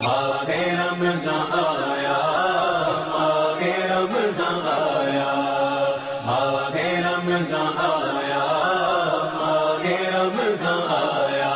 माहे रमज़ान आया, माहे रमज़ान आया, माहे रमज़ान आया, माहे रमज़ान आया।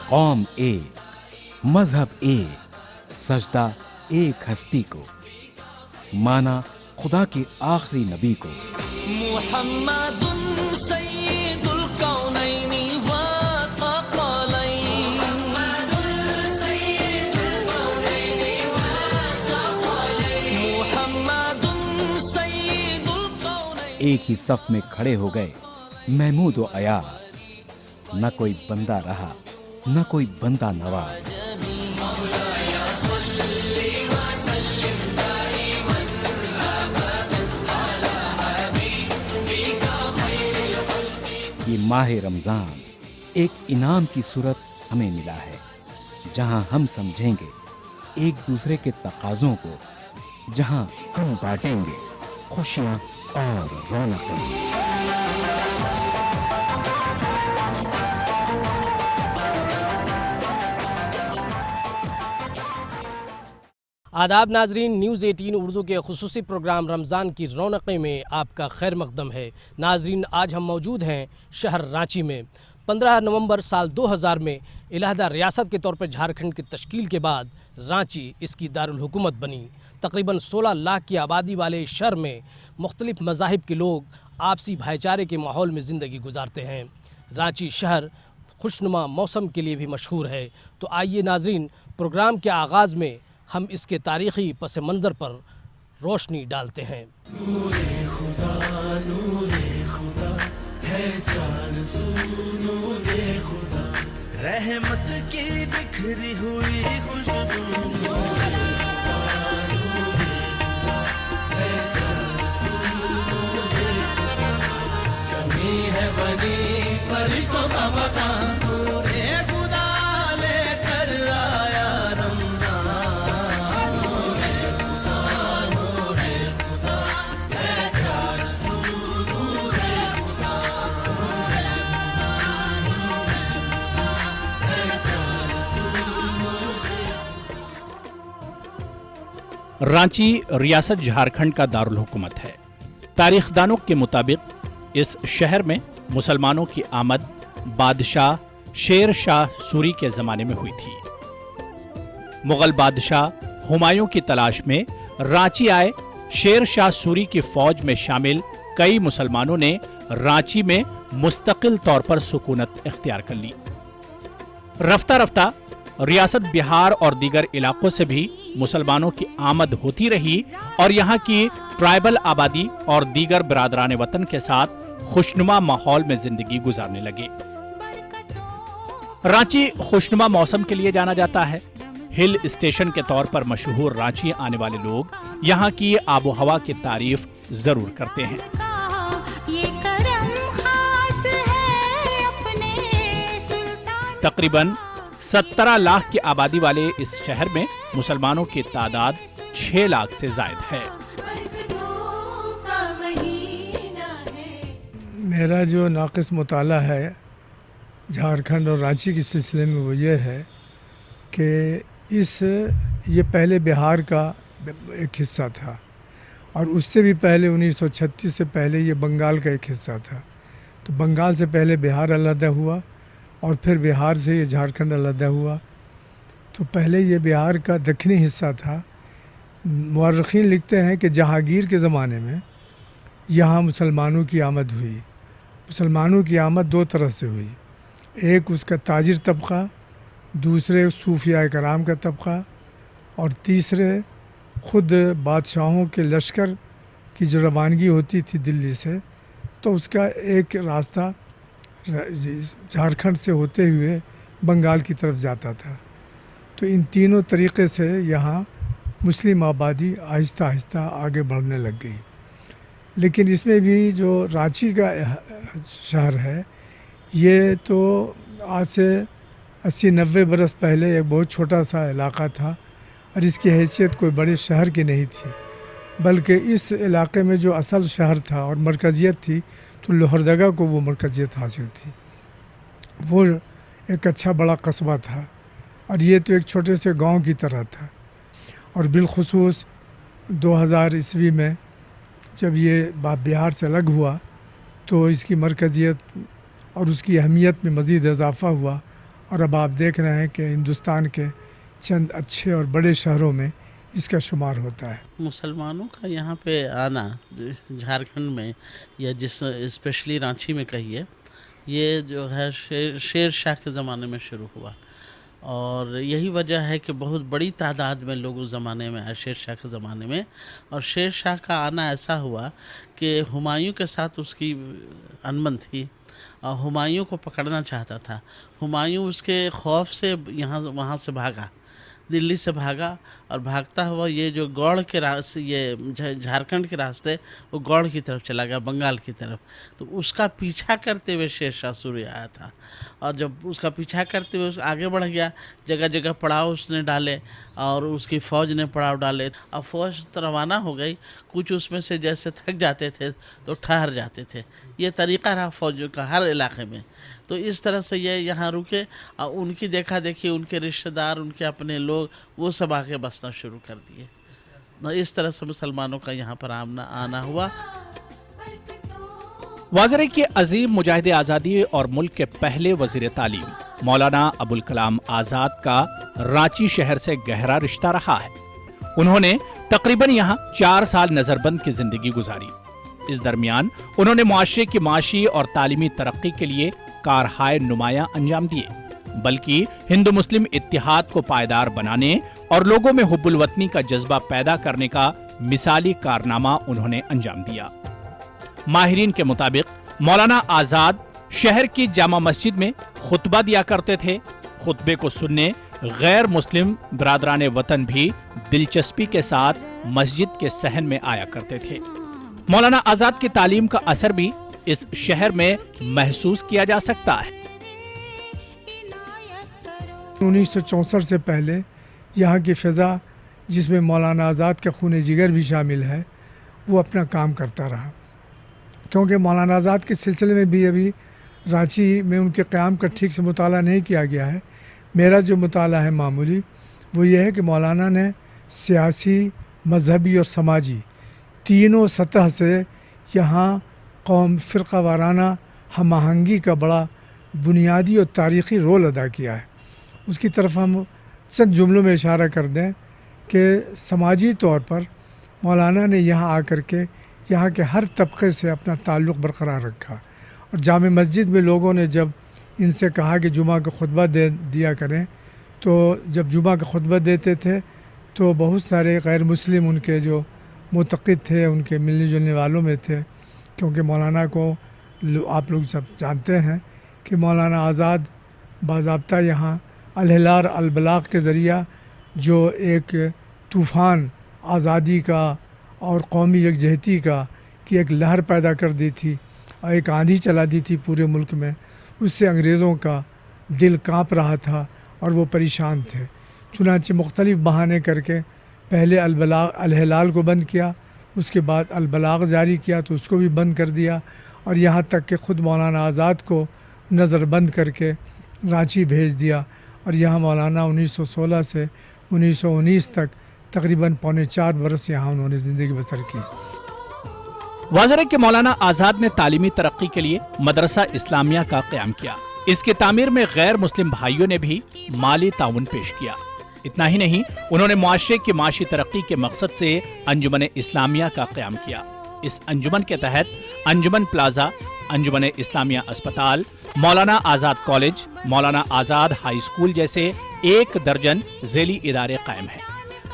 कौम एक, मजहब एक, सजदा एक हस्ती को, माना खुदा के आखिरी नबी को। मुहम्मदुन सय्यिदुल कौनैनि व थक़लैन, मुहम्मदुन सय्यिदुल कौनैन। एक ही सफ में खड़े हो गए महमूद व अयाज, न कोई बंदा रहा न कोई बंदा नवाज। ये माह रमजान एक इनाम की सूरत हमें मिला है, जहां हम समझेंगे एक दूसरे के तकाज़ों को, जहां हम बांटेंगे खुशियां और रौनकें। आदाब नाजरीन, न्यूज़ 18 उर्दू के खुसूसी प्रोग्राम रमज़ान की रौनक़ें में आपका खैर मक़दम है। नाजरीन, आज हम मौजूद हैं शहर रांची में। 15 नवंबर साल 2000 में इलाहदा रियासत के तौर पर झारखंड की तश्कील के बाद रांची इसकी दारुल हुकूमत बनी। तकरीबन 16 लाख की आबादी वाले इस शहर में मुख्तलिफ़ मज़ाहिब के लोग आपसी भाईचारे के माहौल में ज़िंदगी गुजारते हैं। रांची शहर खुशनुमा मौसम के लिए भी मशहूर है। तो आइए नाजरीन, प्रोग्राम के आगाज़ में हम इसके तारीख़ी पस मंज़र पर रोशनी डालते हैं। नूरे खुदा है चार सू नूरे खुदा, रहमत की बिखरी हुई खुशबू। कमी है बनी फरिश्तों का मकान, नूरे खुदा लेकर आया रमज़ान। नूरे खुदा है चार सू नूरे खुदा, है चार सू। रांची रियासत झारखंड का दारुल हुकूमत है। तारीखदानों के मुताबिक इस शहर में मुसलमानों की आमद बादशाह शेर शाह सूरी के ज़माने में हुई थी। मुगल बादशाह हुमायूं की तलाश में रांची आए शेर शाह सूरी की फौज में शामिल कई मुसलमानों ने रांची में मुस्तकिल तौर पर सुकूनत इख्तियार कर ली। रफ्ता रफ्ता रियासत बिहार और दीगर इलाकों से भी मुसलमानों की आमद होती रही और यहाँ की ट्राइबल आबादी और दीगर बिरादरान वतन के साथ खुशनुमा माहौल में जिंदगी गुजारने लगे। रांची खुशनुमा मौसम के लिए जाना जाता है। हिल स्टेशन के तौर पर मशहूर रांची आने वाले लोग यहाँ की आबो हवा की तारीफ जरूर करते हैं। तकरीबन 17 लाख की आबादी वाले इस शहर में मुसलमानों की तादाद 6 लाख से जायद है। मेरा जो नाक़िस मुताला है झारखंड और रांची के सिलसिले में वो ये है कि ये पहले बिहार का एक हिस्सा था और उससे भी पहले 1936 से पहले ये बंगाल का एक हिस्सा था। तो बंगाल से पहले बिहार अलहदा हुआ और फिर बिहार से ये झारखंड अलहदा हुआ। तो पहले ये बिहार का दक्षिणी हिस्सा था। मुअर्रिखीन लिखते हैं कि जहांगीर के ज़माने में यहाँ मुसलमानों की आमद हुई। मुसलमानों की आमद दो तरह से हुई, एक उसका ताजिर तबका, दूसरे सूफिया कराम का तबका और तीसरे ख़ुद बादशाहों के लश्कर की जो रवानगी होती थी दिल्ली से, तो उसका एक रास्ता झारखंड से होते हुए बंगाल की तरफ जाता था। तो इन तीनों तरीक़े से यहाँ मुस्लिम आबादी आहिस्ता आहिस्ता आगे बढ़ने लग गई। लेकिन इसमें भी जो रांची का शहर है, ये तो आज से 80-90 बरस पहले एक बहुत छोटा सा इलाक़ा था और इसकी हैसियत कोई बड़े शहर की नहीं थी, बल्कि इस इलाके में जो असल शहर था और मरकज़ियत थी, तो लोहरदगा को वो मरकज़ियत हासिल थी। वो एक अच्छा बड़ा कस्बा था और ये तो एक छोटे से गांव की तरह था। और बिलखुसूस 2000 ईस्वी में जब ये बिहार से अलग हुआ तो इसकी मरकज़ियत और उसकी अहमियत में मज़ीद इजाफ़ा हुआ और अब आप देख रहे हैं कि हिंदुस्तान के चंद अच्छे और बड़े शहरों में इसका शुमार होता है। मुसलमानों का यहाँ पे आना झारखंड में या जिस स्पेशली रांची में कहिए, ये जो है शेर शाह के ज़माने में शुरू हुआ और यही वजह है कि बहुत बड़ी तादाद में लोग उस ज़माने में आए, शेर शाह के ज़माने में। और शेर शाह का आना ऐसा हुआ कि हुमायूं के साथ उसकी अनबन थी और हुमायूं को पकड़ना चाहता था। हुमायूं उसके खौफ से वहाँ से भागा, दिल्ली से भागा और भागता हुआ ये जो गौड़ के रास्ते, ये झारखंड के रास्ते, वो गौड़ की तरफ चला गया, बंगाल की तरफ। तो उसका पीछा करते हुए शेर शाह सूरी आया था और जब उसका पीछा करते हुए आगे बढ़ गया, जगह जगह पड़ाव उसने डाले और उसकी फ़ौज ने पड़ाव डाले। अब फ़ौज रवाना हो गई, कुछ उसमें से जैसे थक जाते थे तो ठहर जाते थे। ये तरीक़ा रहा फ़ौजों का हर इलाके में। तो इस तरह से ये यहाँ रुके और उनकी देखा देखी उनके रिश्तेदार, उनके अपने लोग, वो सब आके बसना शुरू कर दिए। तो इस तरह से मुसलमानों का यहाँ पर आना हुआ। वाज़ेह कि अजीम मुजाहिद आज़ादी और मुल्क के पहले वज़ीर तालीम मौलाना अबुल कलाम आज़ाद का रांची शहर से गहरा रिश्ता रहा है। उन्होंने तकरीबन यहाँ 4 साल नज़रबंद की जिंदगी गुजारी। इस दरमियान उन्होंने मुआशरे की माशी और तालीमी तरक्की के लिए कारहाय नुमाया अंजाम दिए, बल्कि हिंदू मुस्लिम इत्तिहाद को पायदार बनाने और लोगों में हुब्बुल वतनी का जज्बा पैदा करने का मिसाली कारनामा उन्होंने अंजाम दिया। माहिरीन के मुताबिक मौलाना आज़ाद शहर की जामा मस्जिद में खुतबा दिया करते थे। खुतबे को सुनने गैर मुस्लिम बरादरान वतन भी दिलचस्पी के साथ मस्जिद के सहन में आया करते थे। मौलाना आज़ाद की तालीम का असर भी इस शहर में महसूस किया जा सकता है। 1964 से पहले यहाँ की फ़िज़ा, जिसमें मौलाना आज़ाद का खून जिगर भी शामिल है, वो अपना काम करता रहा। क्योंकि मौलाना आज़ाद के सिलसिले में भी अभी रांची में उनके क़याम का ठीक से मुताला नहीं किया गया है। मेरा जो मुताला है मामूली, वो ये है कि मौलाना ने सियासी, मजहबी और समाजी तीनों सतह से यहाँ कौम फ़िरक़ा वाराना हम आहंगी का बड़ा बुनियादी और तारीख़ी रोल अदा किया है। उसकी तरफ हम चंद जुमलों में इशारा कर दें कि समाजी तौर पर मौलाना ने यहाँ आकर के यहाँ के हर तबके से अपना ताल्लुक़ बरकरार रखा। और जामे मस्जिद में लोगों ने जब इनसे कहा कि जुमा का खुतबा दे दिया करें, तो जब जुमा का खुतबा देते थे तो बहुत सारे गैर मुस्लिम उनके जो मुतक़िद थे, उनके मिलने जुलने वालों में थे। क्योंकि मौलाना को आप लोग सब जानते हैं कि मौलाना आज़ाद बाज़ाब्ता यहाँ अल-हिलाल अल-बलाग के ज़रिया जो एक तूफ़ान आज़ादी का और कौमी यकजहती का की एक लहर पैदा कर दी थी और एक आंधी चला दी थी पूरे मुल्क में, उससे अंग्रेज़ों का दिल काँप रहा था और वो परेशान थे। चुनांचे मुख्तलिफ बहाने करके पहले अल-हिलाल को बंद किया, उसके बाद अल-बलाग जारी किया तो उसको भी बंद कर दिया, और यहाँ तक कि ख़ुद मौलाना आज़ाद को नज़रबंद करके रांची भेज दिया। और यहाँ मौलाना 1916 से 1919 तक तकरीबन 4.25 बरस यहाँ उन्होंने ज़िंदगी बसर की। वाज़ेह कि मौलाना आज़ाद ने तालीमी तरक्की के लिए मदरसा इस्लामिया का क़याम किया। इसकी तामीर में गैर मुस्लिम भाइयों ने भी माली ताउन पेश किया। इतना ही नहीं, उन्होंने मुआशरे की माशी तरक्की के मकसद से अंजुमन इस्लामिया का क़याम किया। इस अंजुमन के तहत अंजुमन प्लाजा, अंजुमन इस्लामिया अस्पताल, मौलाना आज़ाद कॉलेज, मौलाना आज़ाद हाई स्कूल जैसे 1 दर्जन ज़ेली इदारे कायम हैं।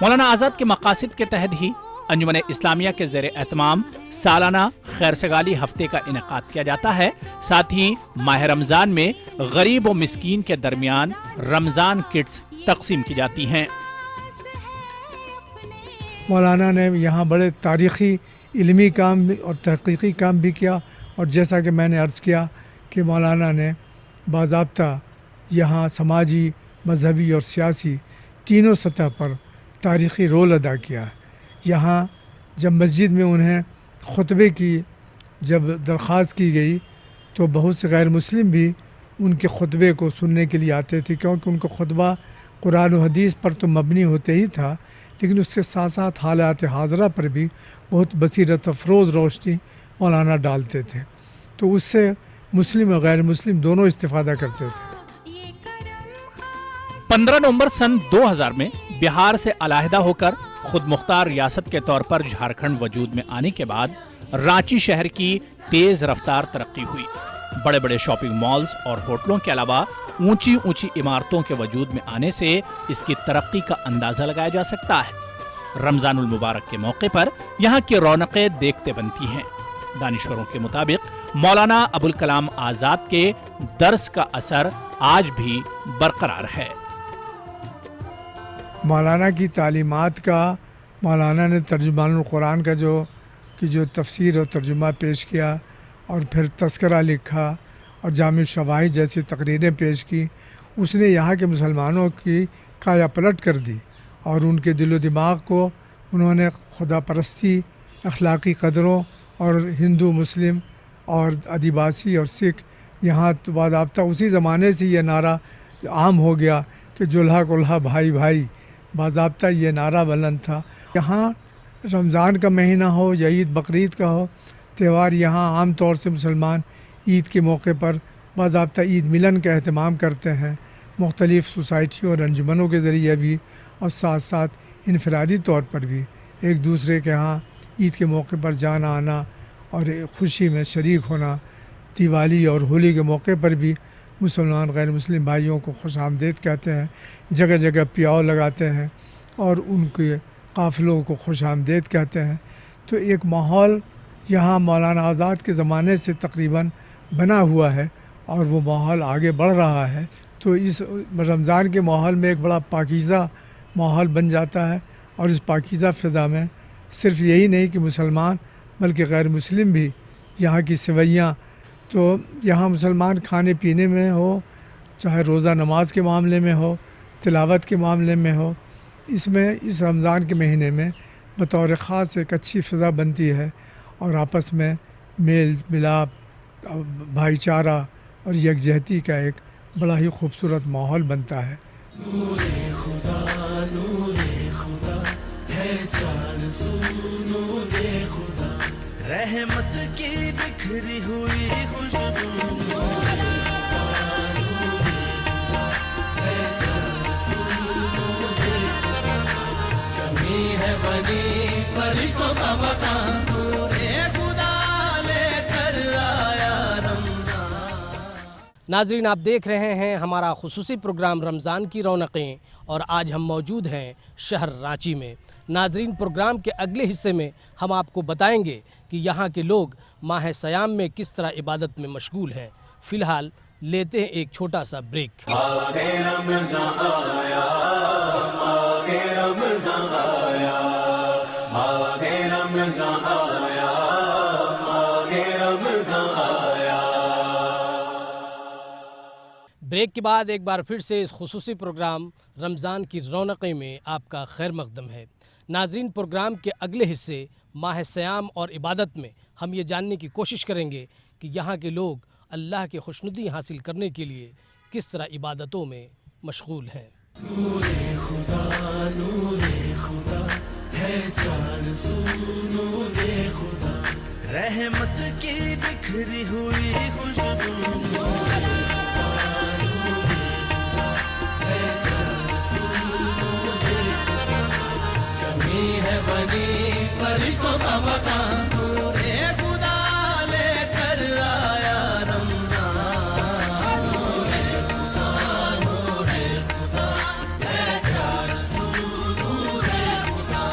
मौलाना आज़ाद के मकासद के तहत ही अंजुमन इस्लामिया के ज़ेर एहतमाम सालाना खैर सगाली हफ्ते का इनेकाद किया जाता है। साथ ही माह रमजान में गरीब व मिस्कीन के दरमियान रमजान किट्स तकसीम की जाती हैं। मौलाना ने यहाँ बड़े तारीख़ी इल्मी काम और तहक़ीक़ी काम भी किया, और जैसा कि मैंने अर्ज़ किया कि मौलाना ने बाज़ाब्ता यहाँ समाजी, मजहबी और सियासी तीनों सतह पर तारीख़ी रोल अदा किया। यहाँ जब मस्जिद में उन्हें खुतबे की जब दरख्वास्त की गई तो बहुत से गैर मुस्लिम भी उनके खुतबे को सुनने के लिए आते थे, क्योंकि उनका खुतबा कुरान और हदीस पर तो मबनी होते ही था, लेकिन उसके साथ साथ हालात हाज़रा पर भी बहुत बसीरत अफरोज़ रोशनी मौलाना डालते थे। तो उससे मुस्लिम और गैर मुस्लिम दोनों इस्तिफ़ादा करते थे। 15 नवंबर सन 2000 में बिहार से अलहदा होकर खुद मुख्तार रियासत के तौर पर झारखंड वजूद में आने के बाद रांची शहर की तेज रफ्तार तरक्की हुई। बड़े बड़े शॉपिंग मॉल्स और होटलों के अलावा ऊंची ऊंची इमारतों के वजूद में आने से इसकी तरक्की का अंदाजा लगाया जा सकता है। रमजानुल मुबारक के मौके पर यहाँ की रौनकें देखते बनती हैं। दानिश्वरों के मुताबिक मौलाना अबुल कलाम आज़ाद के दर्स का असर आज भी बरकरार है। मौलाना की तालीमात का, मौलाना ने तर्जुमानुल कुरान का जो तफसीर और तर्जुमा पेश किया, और फिर तस्करा लिखा और जामिउ शवाहिद जैसी तकरीरें पेश की। उसने यहाँ के मुसलमानों की काया पलट कर दी और उनके दिलो दिमाग को उन्होंने खुदा परस्ती, अखलाक़ी कदरों और हिंदू मुस्लिम और आदिवासी और सिख, यहाँ तो बाज़ाब्ता उसी ज़माने से ये नारा आम हो गया कि जुल्हा कुल्हा भाई भाई, बाज़ाब्ता ये नारा बुलंद था। यहाँ रमज़ान का महीना हो या ईद बकरीद का हो त्यौहार, यहाँ आम तौर से मुसलमान ईद के मौके पर बाज़ाब्ता ईद मिलन का अहतमाम करते हैं, मुख्तलिफ़ सोसाइटियों और अंजुमनों के ज़रिए भी, और साथ साथ इनफरादी तौर पर भी एक दूसरे के यहाँ ईद के मौके पर जाना आना और खुशी में शरीक होना। दिवाली और होली के मौके पर भी मुसलमान गैर मुस्लिम भाइयों को खुश आमदीद कहते हैं, जगह जगह प्याव लगाते हैं और उनके काफ़िलों को खुश आमदीद कहते हैं। तो एक माहौल यहाँ मौलाना आज़ाद के ज़माने से तकरीबन बना हुआ है और वो माहौल आगे बढ़ रहा है। तो इस रमज़ान के माहौल में एक बड़ा पाकीज़ा माहौल बन जाता है, और इस पाकीज़ा फ़िज़ा में सिर्फ यही नहीं कि मुसलमान बल्कि गैर मुस्लिम भी, यहाँ की सेवैयाँ, तो यहाँ मुसलमान खाने पीने में हो, चाहे रोज़ा नमाज के मामले में हो, तिलावत के मामले में हो, इसमें इस रमज़ान के महीने में बतौर ख़ास एक अच्छी फ़िज़ा बनती है और आपस में मेल मिलाप, भाईचारा और यकजहती का एक बड़ा ही खूबसूरत माहौल बनता है। नूरे खुदा है चार सू नूरे खुदा, रहमत की बिखरी हुई खुशबू। कमी है बनी फरिश्तों का मकान, नूरे खुदा लेकर आया रमज़ान। नाजरीन, आप देख रहे हैं हमारा खुसूसी प्रोग्राम रमज़ान की रौनकें, और आज हम मौजूद हैं शहर रांची में। नाजरीन, प्रोग्राम के अगले हिस्से में हम आपको बताएंगे कि यहाँ के लोग माह सयाम में किस तरह इबादत में मशगूल हैं। फ़िलहाल लेते हैं एक छोटा सा ब्रेक। आगे रमज़ान आया, आगे रमज़ान आया, आगे रमज़ान आया, आगे रमज़ान आया। ब्रेक के बाद एक बार फिर से इस खुसूसी प्रोग्राम रमज़ान की रौनकें में आपका खैर मकदम है। नाजरीन, प्रोग्राम के अगले हिस्से माह सयाम और इबादत में हम ये जानने की कोशिश करेंगे कि यहाँ के लोग अल्लाह की खुशनुदी हासिल करने के लिए किस तरह इबादतों में मशगूल हैं। नूरे खुदा है चार सू नूरे खुदा, रहमत की बिखरी हुई खुशबू। कमी है बनी फरिश्तों का मकान, नूरे खुदा लेकर आया रमज़ान। नूरे खुदा है चार सू नूरे खुदा,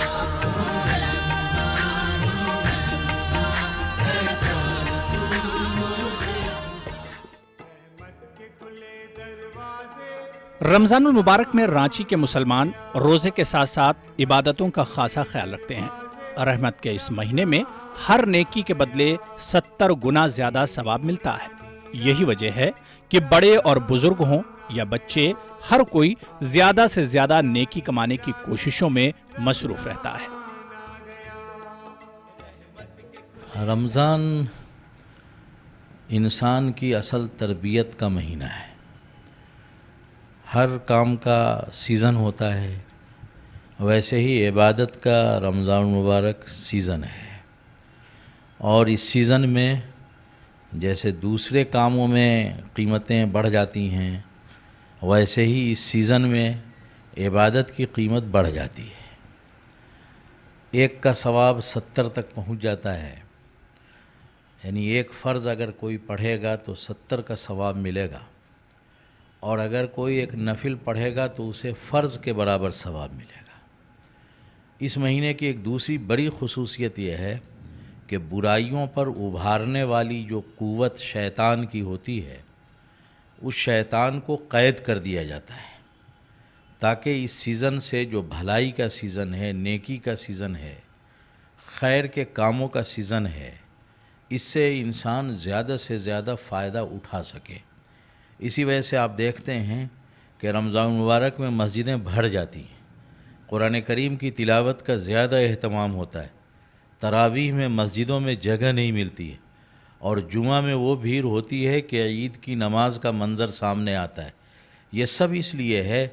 रमजानुल मुबारक में रांची के मुसलमान रोजे के साथ साथ इबादतों का खासा ख्याल रखते हैं। रहमत के इस महीने में हर नेकी के बदले 70 गुना ज्यादा सवाब मिलता है। यही वजह है कि बड़े और बुजुर्ग हों या बच्चे, हर कोई ज्यादा से ज्यादा नेकी कमाने की कोशिशों में मसरूफ रहता है। रमज़ान इंसान की असल तरबियत का महीना है। हर काम का सीज़न होता है, वैसे ही इबादत का रमज़ान मुबारक सीज़न है। और इस सीज़न में जैसे दूसरे कामों में कीमतें बढ़ जाती हैं, वैसे ही इस सीज़न में इबादत की कीमत बढ़ जाती है। एक का सवाब 70 तक पहुंच जाता है, यानी एक फ़र्ज़ अगर कोई पढ़ेगा तो 70 का सवाब मिलेगा, और अगर कोई एक नफिल पढ़ेगा तो उसे फ़र्ज़ के बराबर सवाब मिलेगा। इस महीने की एक दूसरी बड़ी खुसूसियत यह है कि बुराइयों पर उभारने वाली जो क़ुव्वत शैतान की होती है, उस शैतान को क़ैद कर दिया जाता है, ताकि इस सीज़न से, जो भलाई का सीज़न है, नेकी का सीज़न है, खैर के कामों का सीज़न है, इससे इंसान ज़्यादा से ज़्यादा फ़ायदा उठा सके। इसी वजह से आप देखते हैं कि रमज़ान मुबारक में मस्जिदें भर जाती हैं, कुरान करीम की तिलावत का ज़्यादा अहतमाम होता है, तरावीह में मस्जिदों में जगह नहीं मिलती है, और जुमा में वो भीड़ होती है कि ईद की नमाज का मंज़र सामने आता है। ये सब इसलिए है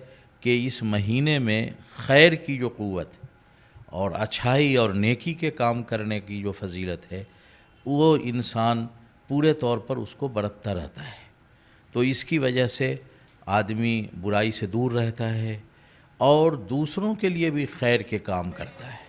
कि इस महीने में खैर की जो क़ुव्वत और अच्छाई और नेकी के काम करने की जो फजीलत है, वो इंसान पूरे तौर पर उसको बरतता रहता है। तो इसकी वजह से आदमी बुराई से दूर रहता है और दूसरों के लिए भी खैर के काम करता है।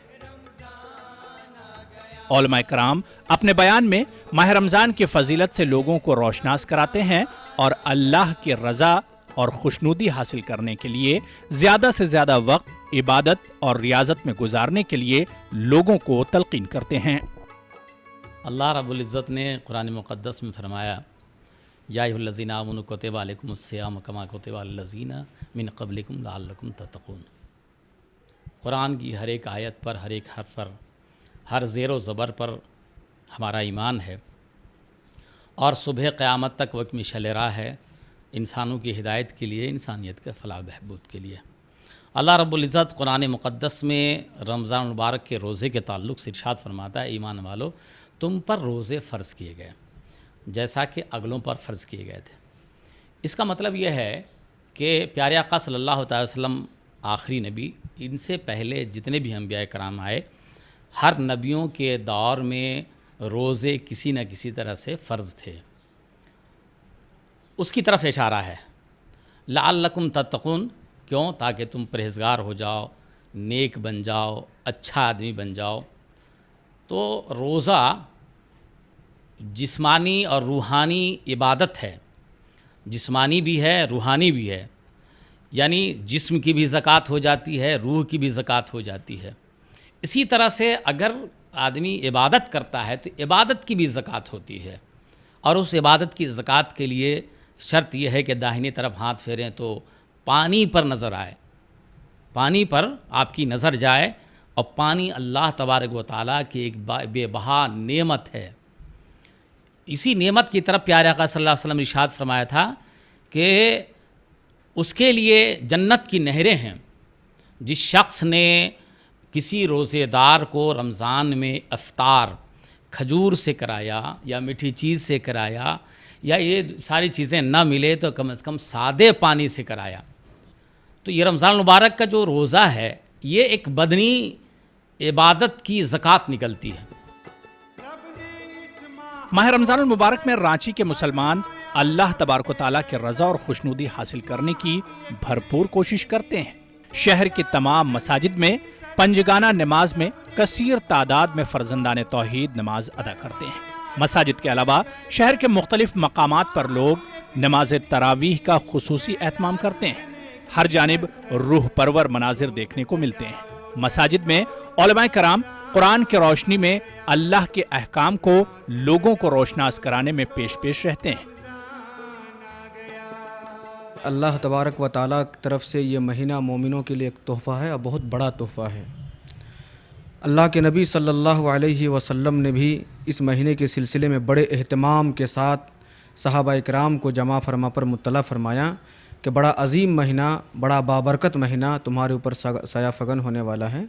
उलमा कराम अपने बयान में माह रमज़ान की फजीलत से लोगों को रोशनास कराते हैं और अल्लाह की रज़ा और खुशनुदी हासिल करने के लिए ज़्यादा से ज़्यादा वक्त इबादत और रियाजत में गुजारने के लिए लोगों को तलकीन करते हैं। अल्लाह रब्बुल इज़्ज़त ने कुरान मुक़द्दस में फरमाया, या अय्युहल्लज़ीना आमनू कुतिबा अलैकुमुस्सियाम कमा कुतिबा अलल्लज़ीना मिन क़ब्लिकुम लअल्लकुम तत्तक़ून। कुरान की हर एक आयत पर, हर एक हर्फ पर, हर ज़ेर व ज़बर पर हमारा ईमान है, और सुबह क़यामत तक वक्त में शल राह है इंसानों की हिदायत के लिए, इंसानियत के फलाह बहबूद के लिए। अल्लाह रब्बुल इज़्ज़त कुरान मुक़द्दस में रमज़ान मुबारक के रोज़े के ताल्लुक़ से इरशाद फरमाता है, ईमान वालो, तुम पर रोज़े फ़र्ज़ किए गए जैसा कि अगलों पर फ़र्ज़ किए गए थे। इसका मतलब यह है कि प्यारे आका सल्लल्लाहु अलैहि वसल्लम आखिरी नबी, इनसे पहले जितने भी अंबिया कराम आए, हर नबियों के दौर में रोज़े किसी न किसी तरह से फ़र्ज़ थे। उसकी तरफ इशारा है, लअल्लकुम तत्तक़ून, क्यों? ताकि तुम परहेज़गार हो जाओ, नेक बन जाओ, अच्छा आदमी बन जाओ। तो रोज़ा जिस्मानी और रूहानी इबादत है, जिस्मानी भी है, रूहानी भी है, यानी जिस्म की भी ज़कात हो जाती है, रूह की भी ज़कात हो जाती है। इसी तरह से अगर आदमी इबादत करता है तो इबादत की भी ज़कात होती है, और उस इबादत की ज़कात के लिए शर्त यह है कि दाहिनी तरफ हाथ फेरें तो पानी पर नज़र आए, पानी पर आपकी नज़र जाए, और पानी अल्लाह तबारक व तआला की एक बेबहा नेमत है। इसी नेमत की तरफ प्यारे आका सल्लल्लाहु अलैहि वसल्लम ने इरशाद फरमाया था कि उसके लिए जन्नत की नहरें हैं। जिस शख्स ने किसी रोज़ेदार को रमज़ान में इफ्तार खजूर से कराया या मीठी चीज़ से कराया, या ये सारी चीज़ें ना मिले तो कम से कम सादे पानी से कराया, तो ये रमज़ान मुबारक का जो रोज़ा है, ये एक बदनी इबादत की ज़कात निकलती है। माह रमज़ानुल मुबारक में रांची के मुसलमान अल्लाह तबारक व तआला के रज़ा और खुशनुदी हासिल करने की भरपूर कोशिश करते हैं। शहर की तमाम मसाजिद में पंजगाना नमाज में कसीर तादाद में फर्जंदान तौहीद नमाज अदा करते हैं। मसाजिद के अलावा शहर के मुख्तलिफ मकामात पर लोग नमाज तरावीह का खुसूसी एहतमाम करते हैं। हर जानिब रूह परवर मनाजिर देखने को मिलते हैं। मसाजिद में उलमा कराम कुरान की रोशनी में अल्लाह के अहकाम को लोगों को रोशनास कराने में पेश पेश रहते हैं। अल्लाह तबारक व ताला की तरफ से ये महीना मोमिनों के लिए एक तोहफ़ा है और बहुत बड़ा तोहफ़ा है। अल्लाह के नबी सल्लल्लाहु अलैहि वसल्लम ने भी इस महीने के सिलसिले में बड़े एहतमाम के साथ सहाबा इकराम को जमा फरमा पर मुत्तला फरमाया कि बड़ा अजीम महीना, बड़ा बाबरकत महीना तुम्हारे ऊपर साया फगन होने वाला है।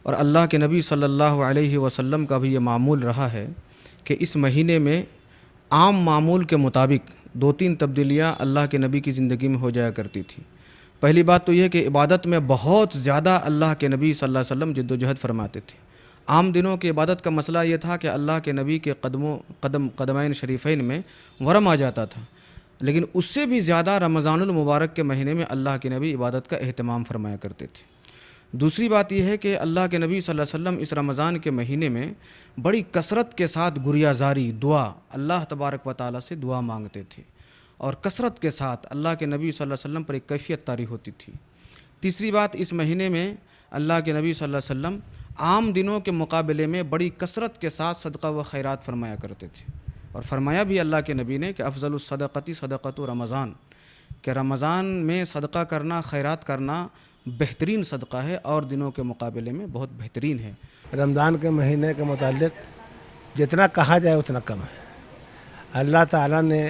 और अल्लाह के नबी सल्लल्लाहु अलैहि वसल्लम का भी ये मामूल रहा है कि इस महीने में आम मामूल के मुताबिक 2-3 तब्दीलियाँ अल्लाह के नबी की ज़िंदगी में हो जाया करती थी। पहली बात तो यह कि इबादत में बहुत ज़्यादा अल्लाह के नबी सल्लल्लाहु अलैहि वसल्लम जिद्दोजहद फरमाते थे। आम दिनों की इबादत का मसला ये था कि अल्लाह के नबी के कदमैन शरीफैन में वरम आ जाता था, लेकिन उससे भी ज़्यादा रमज़ानुल मुबारक के महीने में अल्लाह के नबी इबादत का एहतमाम फरमाया करते थे। दूसरी बात यह है कि अल्लाह के नबी सल्लल्लाहु अलैहि वसल्लम इस रमज़ान के महीने में बड़ी कसरत के साथ गुरियाजारी, दुआ, अल्लाह तबारक व तआला से दुआ मांगते थे और कसरत के साथ अल्लाह के नबी सल्लल्लाहु अलैहि वसल्लम पर एक कैफियत तारी होती थी। तीसरी बात, इस महीने में अल्लाह के नबी सल्लल्लाहु अलैहि वसल्लम आम दिनों के मुकाबले में बड़ी कसरत के साथ सदका व खैरात फरमाया करते थे। और फरमाया भी अल्लाह के नबी ने कि अफ़ज़लुस सदक़ती सदक़तु रमज़ान, कि रमज़ान में सदका करना, खैरात करना बेहतरीन सदका है और दिनों के मुकाबले में बहुत बेहतरीन है। रमज़ान के महीने के मुतालिक जितना कहा जाए उतना कम है। अल्लाह ताला ने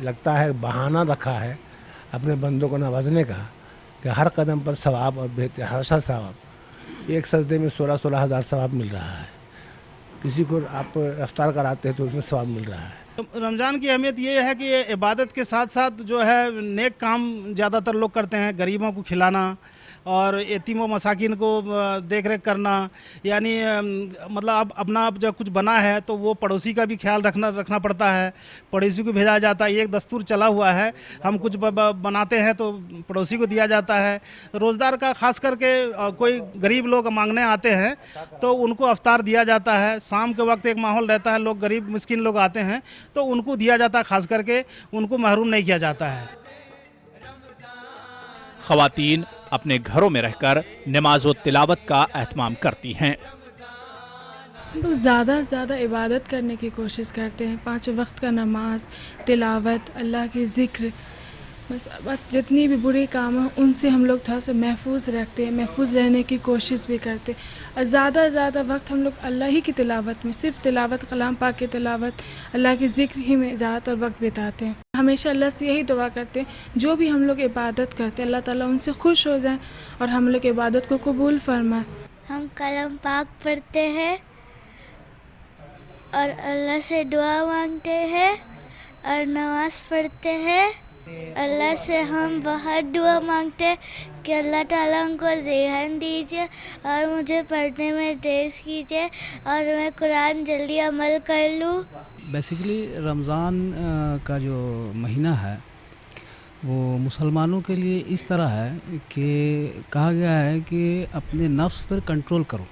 लगता है बहाना रखा है अपने बंदों को नवाजने का कि हर कदम पर सवाब और बेहतर हर्षा सवाब, एक सजदे में 16-16 हज़ार सवाब मिल रहा है। किसी को आप इफ्तार कराते हैं तो उसमें सवाब मिल रहा है। रमज़ान की अहमियत ये है कि ये इबादत के साथ साथ जो है नेक काम ज़्यादातर लोग करते हैं। गरीबों को खिलाना और यतीम व मसाकिन को देख रेख करना, यानी मतलब अब अपना अब जब कुछ बना है तो वो पड़ोसी का भी ख्याल रखना पड़ता है, पड़ोसी को भेजा जाता है। ये एक दस्तूर चला हुआ है, हम कुछ बनाते हैं तो पड़ोसी को दिया जाता है। रोज़दार का ख़ास करके कोई गरीब लोग मांगने आते हैं तो उनको अफ्तार दिया जाता है। शाम के वक्त एक माहौल रहता है, लोग गरीब मिस्किन लोग आते हैं तो उनको दिया जाता है, ख़ास करके उनको महरूम नहीं किया जाता है। ख़वातीन अपने घरों में रहकर नमाज व तिलावत का एहतमाम करती हैं। हम लोग ज़्यादा से ज़्यादा इबादत करने की कोशिश करते हैं, 5 वक्त का नमाज, तिलावत, अल्लाह के ज़िक्र, बस जितनी भी बुरे काम हैं उनसे हम लोग थोड़ा सा महफूज रखते हैं, महफूज रहने की कोशिश भी करते हैं। और ज़्यादा से ज़्यादा वक्त हम लोग अल्लाह ही की तिलावत में, सिर्फ तिलावत, कलाम पाक की तिलावत, अल्लाह के ज़िक्र ही में ज़्यादातर वक्त बिताते हैं। हमेशा अल्लाह से यही दुआ करते हैं जो भी हम लोग इबादत करते हैं अल्लाह ताला उनसे खुश हो जाए और हम लोग इबादत को कबूल फरमाए। हम कलाम पाक पढ़ते हैं और अल्लाह से दुआ मांगते हैं और नमाज़ पढ़ते हैं। अल्लाह से हम बहुत दुआ मांगते हैं कि अल्लाह ताला उनको ज़हन दीजिए और मुझे पढ़ने में तेज़ कीजिए और मैं कुरान जल्दी अमल कर लूँ। बेसिकली रमज़ान का जो महीना है वो मुसलमानों के लिए इस तरह है कि कहा गया है कि अपने नफ्स पर कंट्रोल करो।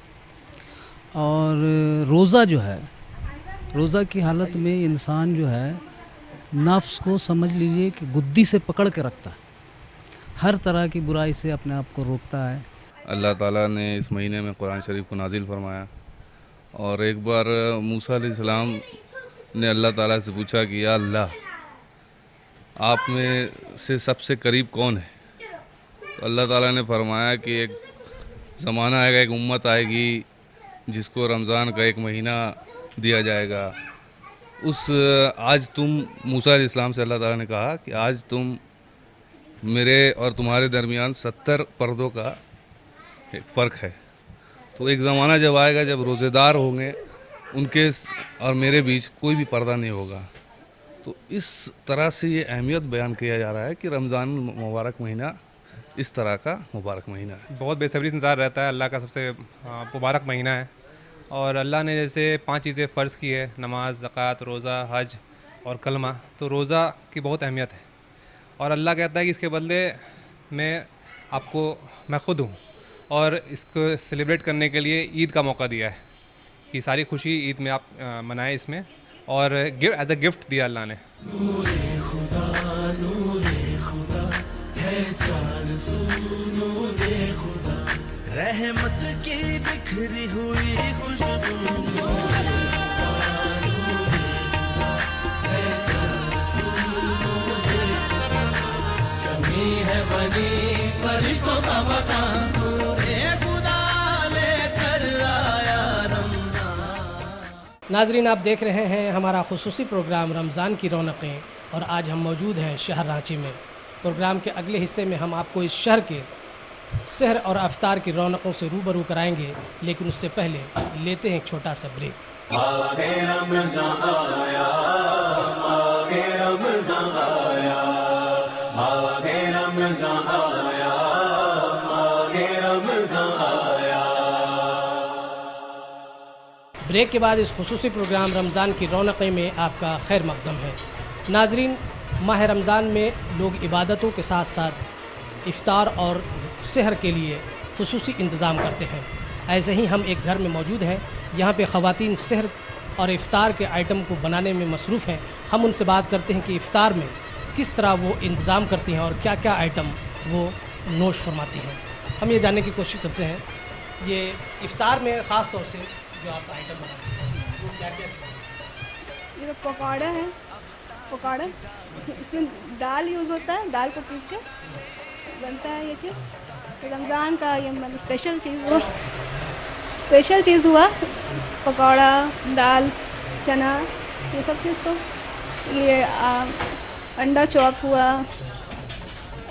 और रोज़ा जो है, रोज़ा की हालत में इंसान जो है नफ्स को समझ लीजिए कि गुद्दी से पकड़ के रखता है, हर तरह की बुराई से अपने आप को रोकता है। अल्लाह ताला ने इस महीने में कुरान शरीफ को नाजिल फरमाया और एक बार मूसा अलैहिस्सलाम ने अल्लाह ताला से पूछा कि या अल्लाह, आप में से सबसे करीब कौन है? तो अल्लाह ताला ने फरमाया कि एक ज़माना आएगा, एक उम्मत आएगी जिसको रमज़ान का एक महीना दिया जाएगा। आज तुम मूसा अलैहिस्सलाम से अल्लाह ताला ने कहा कि आज तुम मेरे और तुम्हारे दरमियान 70 पर्दों का एक फ़र्क है। तो एक ज़माना जब आएगा जब रोज़ेदार होंगे उनके और मेरे बीच कोई भी पर्दा नहीं होगा। तो इस तरह से ये अहमियत बयान किया जा रहा है कि रमज़ान मुबारक महीना इस तरह का मुबारक महीना है। बहुत बेसब्री से इंतज़ार रहता है। अल्लाह का सबसे मुबारक महीना है और अल्लाह ने जैसे 5 चीज़ें फ़र्ज़ की है, नमाज, ज़कात, रोज़ा, हज और कलमा। तो रोज़ा की बहुत अहमियत है और अल्लाह कहता है कि इसके बदले मैं ख़ुद हूँ और इसको सेलिब्रेट करने के लिए ईद का मौका दिया है कि सारी खुशी ईद में आप मनाएं इसमें, और एज अ गिफ्ट दिया अल्लाह ने। रहमत की बिखरी हुई खुशबू नाजरीन, आप देख रहे हैं हमारा खुसूसी प्रोग्राम रमज़ान की रौनकें, और आज हम मौजूद हैं शहर रांची में। प्रोग्राम के अगले हिस्से में हम आपको इस शहर के सहर और अफ्तार की रौनकों से रूबरू कराएंगे, लेकिन उससे पहले लेते हैं एक छोटा सा ब्रेक। ब्रेक के बाद इस खुसूसी प्रोग्राम रमज़ान की रौनकें में आपका खैर मकदम है। नाजरीन, माह रमज़ान में लोग इबादतों के साथ साथ इफ्तार और सहर के लिए खुसूसी इंतज़ाम करते हैं। ऐसे ही हम एक घर में मौजूद हैं, यहाँ पे ख़वातीन सहर और इफ्तार के आइटम को बनाने में मसरूफ़ हैं। हम उनसे बात करते हैं कि इफ्तार में किस तरह वो इंतज़ाम करती हैं और क्या क्या आइटम वो नोश फरमाती हैं। हम ये जानने की कोशिश करते हैं, ये इफ्तार में ख़ास तौर से जो आप आइटम बनाते हैं वो क्या क्या चीज़? ये पकौड़ा है, पकौड़ा इसमें दाल यूज़ होता है, दाल को पीस के बनता है ये चीज़। तो रमज़ान का ये मतलब स्पेशल चीज़ हुआ पकौड़ा, दाल, चना, ये सब चीज़। तो ये अंडा चॉप हुआ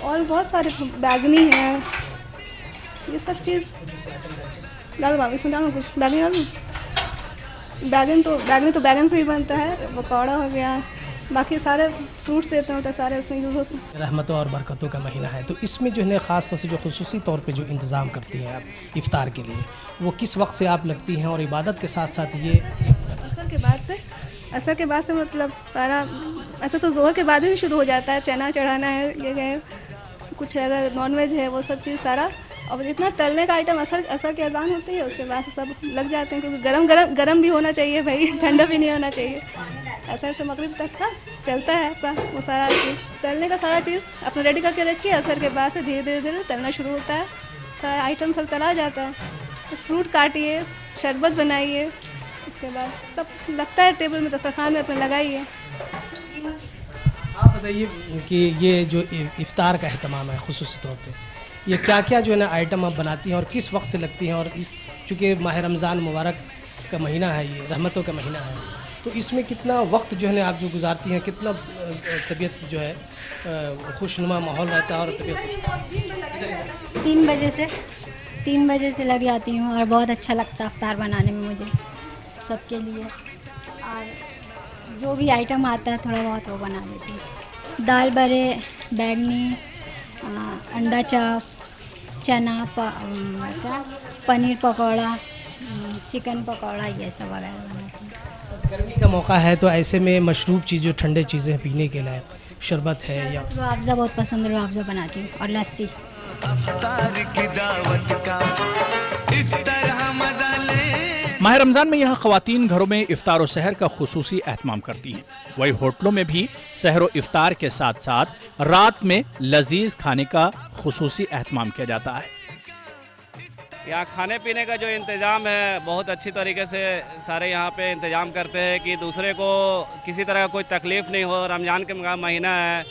और बहुत सारे बैगनी है, ये सब चीज़ डाल दो। इसमें डालूँ कुछ? बैगनी डालूँ? बैगनी तो बैगन से ही बनता है। पकौड़ा हो गया, बाकी सारे फ्रूट्स देते होते हैं, सारे इसमें यूज़ होते हैं। रहमतों और बरकतों का महीना है, तो इसमें जो है ख़ास तौर से जो खुसूसी तौर पे जो इंतज़ाम करती हैं आप इफ्तार के लिए, वो किस वक्त से आप लगती हैं? और इबादत के साथ साथ ये असर के बाद से मतलब सारा ऐसा तो ज़ोहर के बाद ही शुरू हो जाता है। चना चढ़ाना है, ये है कुछ है, अगर नॉनवेज है वो सब चीज़ सारा। और इतना तलने का आइटम असर के अजान होती है, उसके बाद से सब लग जाते हैं, क्योंकि गरम भी होना चाहिए भाई, ठंडा भी नहीं होना चाहिए। असर से मगरिब तक का चलता है आपका वो सारा चीज़। तलने का सारा चीज़ अपना रेडी करके रखिए, असर के बाद से धीरे धीरे तलना शुरू होता है, सारा आइटम सब तला जाता है। तो फ्रूट काटिए, शरबत बनाइए, उसके बाद सब लगता है टेबल में, दस्तरखान में अपने लगाइए। आप बताइए कि ये जो इफ्तार का अहतमाम है खुसूसी तौर पे, ये क्या क्या जो है ना आइटम आप बनाती हैं और किस वक्त से लगती हैं? और इस चूँकि माह रमज़ान मुबारक का महीना है, ये रहमतों का महीना है, तो इसमें कितना वक्त जो है ना आप जो गुजारती हैं, कितना तबीयत जो है खुशनुमा माहौल रहता है? और तबीयत 3 बजे से लग जाती हूँ और बहुत अच्छा लगता है इफ्तार बनाने में मुझे सबके लिए। और जो भी आइटम आता है थोड़ा बहुत वो बना देती हूँ। दाल बड़े, बैगनी, अंडा चॉप, चना, पनीर पकौड़ा, चिकन पकौड़ा, ये सब वगैरह बनाती हूँ। गर्मी का मौका है तो ऐसे में मशरूब चीज़, ठंडे चीज़ें पीने के लिए शरबत है या रूह-अफ़ज़ा बहुत पसंद है, रूह-अफ़ज़ा बनाती हूँ और लस्सी। माह रमज़ान में यहाँ ख़वातीन घरों में इफ्तार और सहर का खुसूसी एहतमाम करती हैं। वही होटलों में भी सहर और इफ्तार के साथ साथ रात में लजीज खाने का खुसूसी एहतमाम किया जाता है। यहाँ खाने पीने का जो इंतज़ाम है बहुत अच्छी तरीके से सारे यहाँ पे इंतज़ाम करते हैं कि दूसरे को किसी तरह का कोई तकलीफ़ नहीं हो। रमज़ान के महीना है,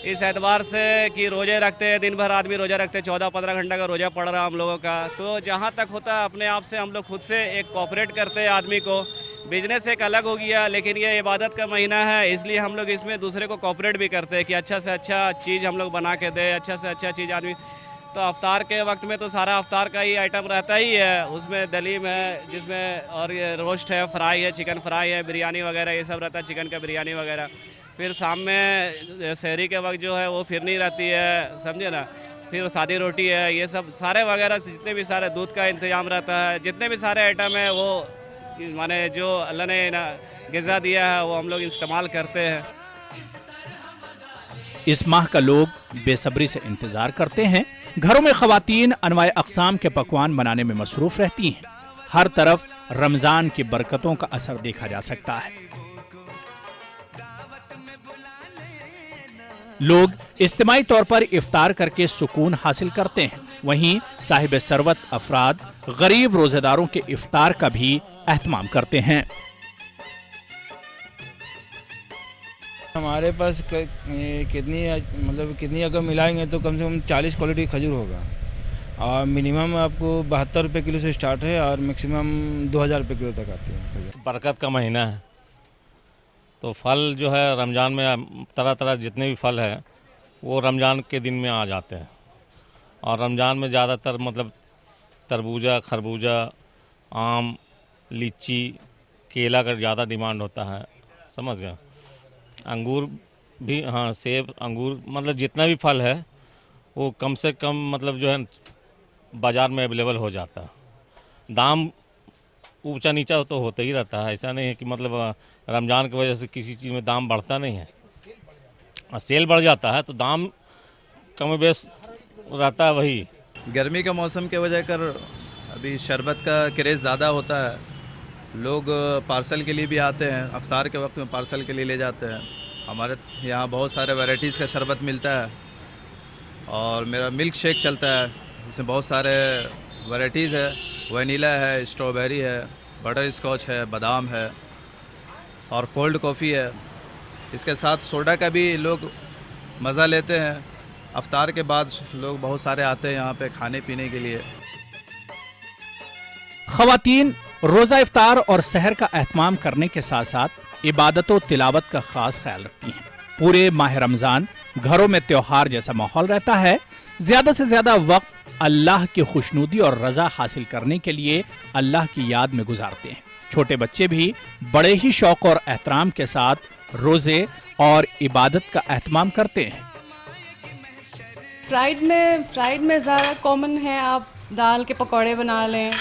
इस एतबार से कि रोज़े रखते हैं, दिन भर आदमी रोज़ा रखते हैं, 14-15 घंटा का रोज़ा पड़ रहा है हम लोगों का। तो जहाँ तक होता है अपने आप से हम लोग खुद से एक कोऑपरेट करते हैं आदमी को। बिजनेस एक अलग हो गया, लेकिन ये इबादत का महीना है, इसलिए हम लोग इसमें दूसरे को कोऑपरेट भी करते हैं कि अच्छा से अच्छा चीज़ हम लोग बना के दें, अच्छा से अच्छा चीज़ आदमी। तो अफ्तार के वक्त में तो सारा अफ्तार का ही आइटम रहता ही है, उसमें दलीम है जिसमें, और ये रोस्ट है, फ्राई है, चिकन फ्राई है, बिरयानी वगैरह ये सब रहता है, चिकन का बिरयानी वगैरह। फिर शाम में सहरी के वक्त जो है वो फिरनी रहती है, समझे ना। फिर सादी रोटी है, ये सब सारे वगैरह जितने भी सारे दूध का इंतजाम रहता है, जितने भी सारे आइटम है वो माने जो अल्लाह ने ना ग़िज़ा दिया है वो हम लोग इस्तेमाल करते हैं। इस माह का लोग बेसब्री से इंतजार करते हैं। घरों में ख़वातीन अनवाए अक़साम के पकवान बनाने में मसरूफ़ रहती हैं। हर तरफ रमज़ान की बरकतों का असर देखा जा सकता है। लोग इज्तिमाई तौर पर इफ्तार करके सुकून हासिल करते हैं। वहीं साहिब सरवत अफराद गरीब रोजेदारों के इफ्तार का भी एहतमाम करते हैं। हमारे पास कितनी अगर मिलाएंगे तो कम से कम 40 क्वालिटी खजूर होगा, और मिनिमम आपको 72 रुपये किलो से स्टार्ट है और मैक्सिमम 2000 रुपये किलो तक आती है। बरकत का महीना है, तो फल जो है रमज़ान में तरह तरह जितने भी फल है वो रमज़ान के दिन में आ जाते हैं। और रमज़ान में ज़्यादातर मतलब तरबूजा, खरबूजा, आम, लीची, केला का ज़्यादा डिमांड होता है, समझ गए। अंगूर भी, हाँ सेब, अंगूर, मतलब जितना भी फल है वो कम से कम मतलब जो है बाज़ार में अवेलेबल हो जाता है। दाम ऊंचा नीचा तो होता ही रहता है, ऐसा नहीं है कि मतलब रमज़ान की वजह से किसी चीज़ में दाम बढ़ता नहीं है। सेल बढ़ जाता है तो दाम कम बेस रहता है वही। गर्मी के मौसम के वजह कर अभी शरबत का क्रेज़ ज़्यादा होता है, लोग पार्सल के लिए भी आते हैं, अफ्तार के वक्त में पार्सल के लिए ले जाते हैं। हमारे यहाँ बहुत सारे वैरायटीज़ का शरबत मिलता है और मेरा मिल्क शेक चलता है, इसमें बहुत सारे वैरायटीज़ है, वनीला है, स्ट्रॉबेरी है, बटर स्कॉच है, बादाम है और कोल्ड कॉफ़ी है। इसके साथ सोडा का भी लोग मज़ा लेते हैं। अफ्तार के बाद लोग बहुत सारे आते हैं यहाँ पे खाने पीने के लिए। ख़वातीन रोज़ा इफ्तार और सहर का एहतमाम करने के साथ साथ इबादत और तिलावत का खास ख्याल रखती हैं। पूरे माह रमज़ान घरों में त्योहार जैसा माहौल रहता है। ज़्यादा से ज़्यादा वक्त अल्लाह की खुशनुदी और रज़ा हासिल करने के लिए अल्लाह की याद में गुजारते हैं। छोटे बच्चे भी बड़े ही शौक और एहतराम के साथ रोज़े और इबादत का एहतमाम करते हैं। फ्राइड में ज़्यादा कॉमन है, आप दाल के पकौड़े बना लें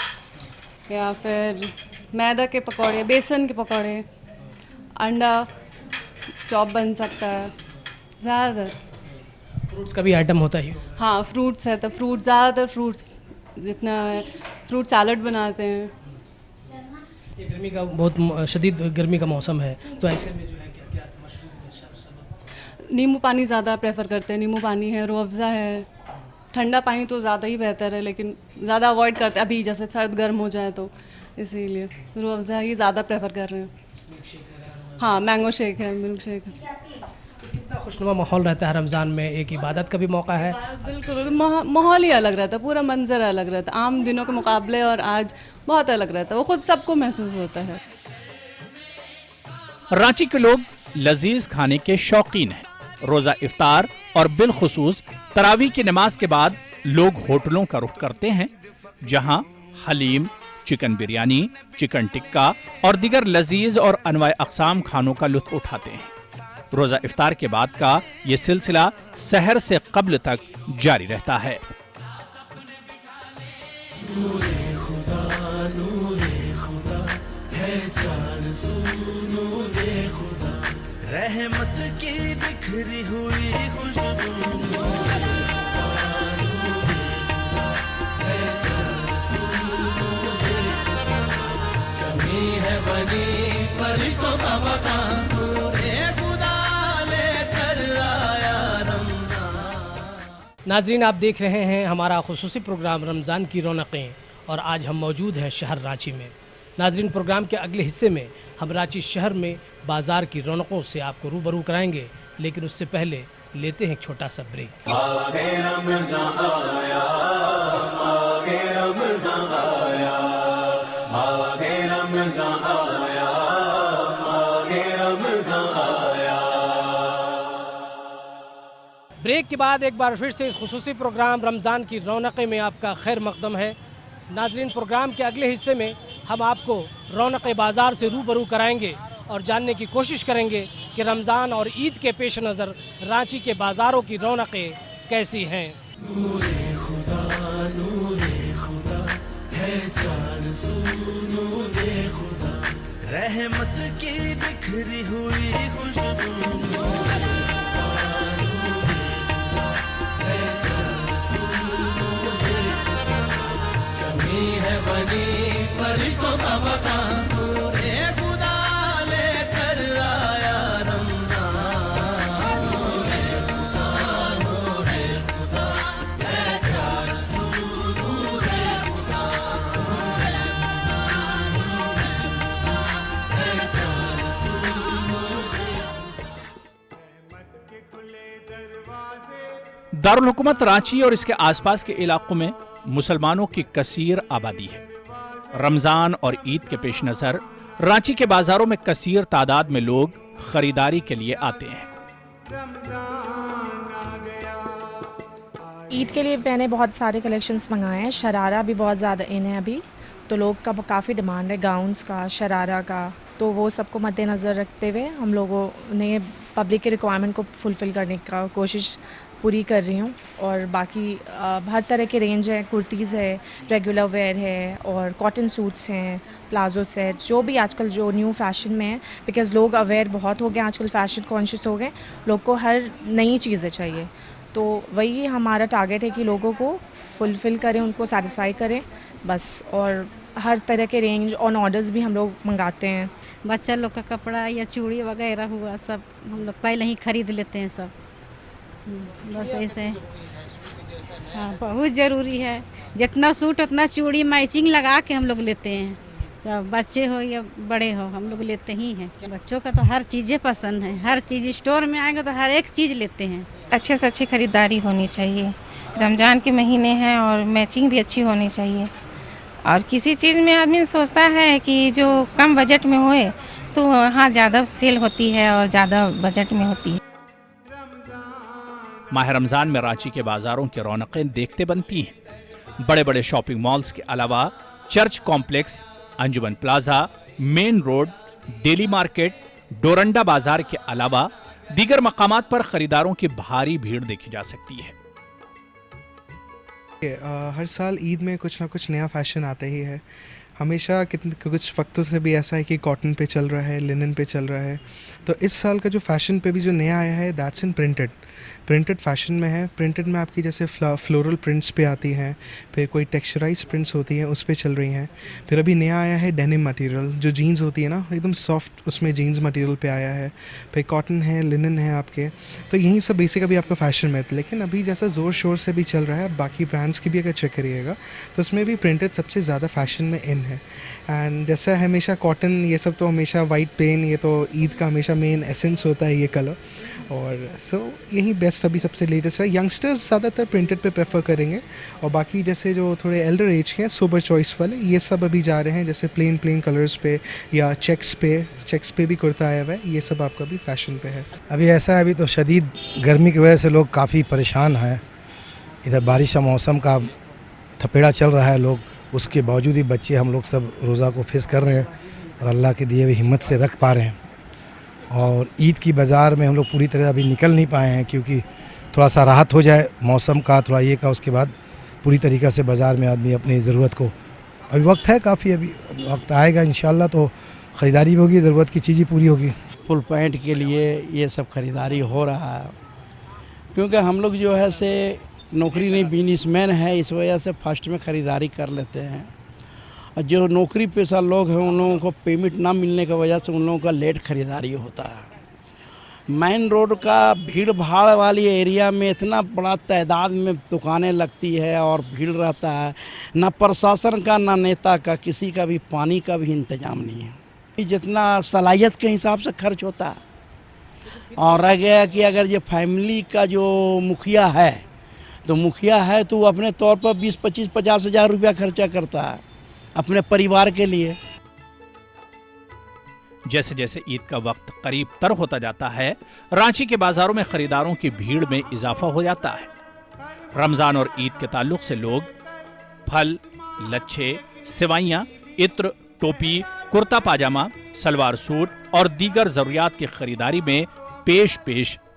या फिर मैदा के पकौड़े, बेसन के पकौड़े, अंडा चॉप बन सकता है। ज़्यादातर फ्रूट्स का भी आइटम होता ही। हाँ फ्रूट्स है तो फ्रूट, ज़्यादातर फ्रूट्स जितना है, फ्रूट सैलड बनाते हैं। ये गर्मी का बहुत शदीद गर्मी का मौसम है, तो ऐसे में जो है क्या क्या मशरूब, नींबू पानी ज़्यादा प्रेफर करते हैं। नींबू पानी है, रूह अफ़ज़ा है। ठंडा पानी तो ज़्यादा ही बेहतर है, लेकिन ज़्यादा अवॉइड करते हैं अभी, जैसे सर्द गर्म हो जाए तो इसीलिए रूह अफ़ज़ा ही ज़्यादा प्रेफर कर रहे हैं। हाँ मैंगो शेक है, मिल्क शेक है। कितना खुशनुमा माहौल रहता है रमज़ान में, एक इबादत का भी मौका है। बिल्कुल माहौल ही अलग रहता है, पूरा मंजर अलग रहता है आम दिनों के मुकाबले, और आज बहुत अलग रहता है, वो खुद सबको महसूस होता है। रांची के लोग लजीज खाने के शौकीन हैं। रोज़ा इफ्तार और बिलखुसूस तरावी की नमाज के बाद लोग होटलों का रुख करते हैं, जहां हलीम, चिकन बिरयानी, चिकन टिक्का और दीगर लजीज और अनवाए अक़साम खानों का लुत्फ़ उठाते हैं। रोज़ा इफ्तार के बाद का ये सिलसिला सहर से कब्ल तक जारी रहता है। रहमत की बिखरी हुई खुशबू, कमी है बनी फरिश्तों का मकान, नाजरीन आप देख रहे हैं हमारा खुसूसी प्रोग्राम रमज़ान की रौनकें, और आज हम मौजूद हैं शहर रांची में। नाजरीन प्रोग्राम के अगले हिस्से में हम रांची शहर में बाज़ार की रौनकों से आपको रूबरू कराएंगे, लेकिन उससे पहले लेते हैं एक छोटा सा ब्रेक। ब्रेक के बाद एक बार फिर से इस खुसूसी प्रोग्राम रमज़ान की रौनकें में आपका खैर मकदम है। नाजरीन प्रोग्राम के अगले हिस्से में हम आपको रौनक बाज़ार से रूबरू कराएंगे और जानने की कोशिश करेंगे कि रमज़ान और ईद के पेश नज़र रांची के बाज़ारों की रौनकें कैसी हैं। रहमत की बिखरी हुई खुशबू, है बनी फरिश्तों का मकान, नूरे खुदा लेकर आया रमज़ान, नूरे खुदा है चार सू, नूरे खुदा है चार सू, दारुल हुकूमत रांची और इसके आसपास के इलाकों में मुसलमानों की कसीर आबादी है। रमज़ान और ईद के पेश नज़र रांची के बाजारों में कसीर तादाद में लोग खरीदारी के लिए आते हैं। ईद के लिए मैंने बहुत सारे कलेक्शंस मंगाए हैं। शरारा भी बहुत ज़्यादा इन है अभी, तो लोग का काफ़ी डिमांड है गाउन्स का, शरारा का, तो वो सबको मद्देनज़र रखते हुए हम लोगों ने पब्लिक के रिक्वायरमेंट को फुलफ़िल करने का कोशिश पूरी कर रही हूँ। और बाकी हर तरह के रेंज है, कुर्तीज़ है, रेगुलर वेयर है और कॉटन सूट्स हैं, प्लाजो सेट्स, जो भी आजकल जो न्यू फैशन में है, बिकॉज़ लोग अवेयर बहुत हो गए आजकल, फैशन कॉन्शियस हो गए, लोग को हर नई चीज़ें चाहिए। तो वही हमारा टारगेट है कि लोगों को फुलफ़िल करें, उनको सेटिस्फाई करें बस। और हर तरह के रेंज ऑन ऑर्डर्स भी हम लोग मंगाते हैं। बच्चा लोग का कपड़ा या चूड़ी वगैरह हुआ सब हम लोग पहले ही खरीद लेते हैं सब, बस ऐसे। हाँ, बहुत ज़रूरी है, जितना सूट उतना चूड़ी मैचिंग लगा के हम लोग लेते हैं सब, बच्चे हो या बड़े हो हम लोग लेते ही हैं। बच्चों का तो हर चीज़ें पसंद है, हर चीज़ स्टोर में आएंगे तो हर एक चीज़ लेते हैं। अच्छे से अच्छी खरीदारी होनी चाहिए, रमज़ान के महीने हैं और मैचिंग भी अच्छी होनी चाहिए। और किसी चीज़ में आदमी सोचता है कि जो कम बजट में होए तो वहाँ ज़्यादा सेल होती है और ज़्यादा बजट में होती है। माह रमज़ान में रांची के बाजारों की रौनकें देखते बनती हैं। बड़े बड़े शॉपिंग मॉल्स के अलावा church complex, Anjuman plaza, main road, daily market, Doranda Bazar के अलावा दीगर मकामात पर खरीदारों की भारी भीड़ देखी जा सकती है। हर साल ईद में कुछ ना कुछ नया फैशन आता ही है। हमेशा कुछ वक्तों से भी ऐसा है कि कॉटन पे चल रहा है, लिनन पे चल रहा है। तो इस साल का जो फैशन पे भी जो नया आया है दैट्स इन प्रिंटेड फैशन में है। प्रिंटेड में आपकी जैसे फ्लोरल प्रिंट्स पे आती हैं, फिर कोई टेक्सचराइज प्रिंट्स होती हैं उस पे चल रही हैं। फिर अभी नया आया है डेनिम मटेरियल, जो जीन्स होती है ना एकदम सॉफ्ट, उसमें जीन्स मटेरियल पे आया है। फिर कॉटन है, लिनन है आपके, तो यही सब बेसिक अभी आपका फैशन में। लेकिन अभी जैसा ज़ोर शोर से भी चल रहा है, बाकी ब्रांड्स की भी अगर चेक करिएगा तो उसमें भी प्रिंटेड सबसे ज़्यादा फैशन में इन है। एंड जैसा हमेशा कॉटन ये सब तो हमेशा वाइट प्लेन, ये तो ईद का हमेशा मेन एसेंस होता है ये कलर। और सो यही बेस्ट अभी सबसे लेटेस्ट है। यंगस्टर्स ज़्यादातर प्रिंटेड पे प्रेफर करेंगे और बाकी जैसे जो थोड़े एल्डर एज के हैं सोबर चॉइस वाले, ये सब अभी जा रहे हैं जैसे प्लेन कलर्स पे या चेक्स पे भी कुर्ता आया हुआ है, ये सब आपका भी फैशन पे है। अभी ऐसा है, अभी तो शदीद गर्मी की वजह से लोग काफ़ी परेशान हैं। इधर बारिश का मौसम का थपेड़ा चल रहा है, लोग उसके बावजूद ही बच्चे हम लोग सब रोज़ा को फेस कर रहे हैं और अल्लाह के दिए हुए हिम्मत से रख पा रहे हैं। और ईद की बाज़ार में हम लोग पूरी तरह अभी निकल नहीं पाए हैं, क्योंकि थोड़ा सा राहत हो जाए मौसम का, थोड़ा ये का, उसके बाद पूरी तरीक़ा से बाज़ार में आदमी अपनी ज़रूरत को, अभी वक्त है काफ़ी, अभी वक्त आएगा इंशाल्लाह तो ख़रीदारी भी होगी, ज़रूरत की चीज़ें पूरी होगी। फुल पैंट के लिए ये सब ख़रीदारी हो रहा है, क्योंकि हम लोग जो है से नौकरी नहीं, बिजनेसमैन है, इस वजह से फर्स्ट में ख़रीदारी कर लेते हैं। और जो नौकरी पेशा लोग हैं उन लोगों को पेमेंट ना मिलने की वजह से उन लोगों का लेट ख़रीदारी होता है। मेन रोड का भीड़ भाड़ वाली एरिया में इतना बड़ा तादाद में दुकानें लगती है और भीड़ रहता है, ना प्रशासन का ना नेता का किसी का भी पानी का भी इंतज़ाम नहीं है। जितना सलाहियत के हिसाब से खर्च होता है। और रह गया कि अगर ये फैमिली का जो मुखिया है तो मुखिया है तो वो अपने तौर पर 20, 25, 50 हज़ार रुपया खर्चा करता है अपने परिवार के लिए। जैसे जैसे ईद का वक्त करीब तर होता जाता है, रांची के बाजारों में खरीदारों की भीड़ में इजाफा हो जाता है। रमजान और ईद के ताल्लुक से लोग फल, लच्छे, सेवइयां, इत्र, टोपी, कुर्ता पाजामा, सलवार सूट और दीगर जरूरियात की खरीदारी में पेश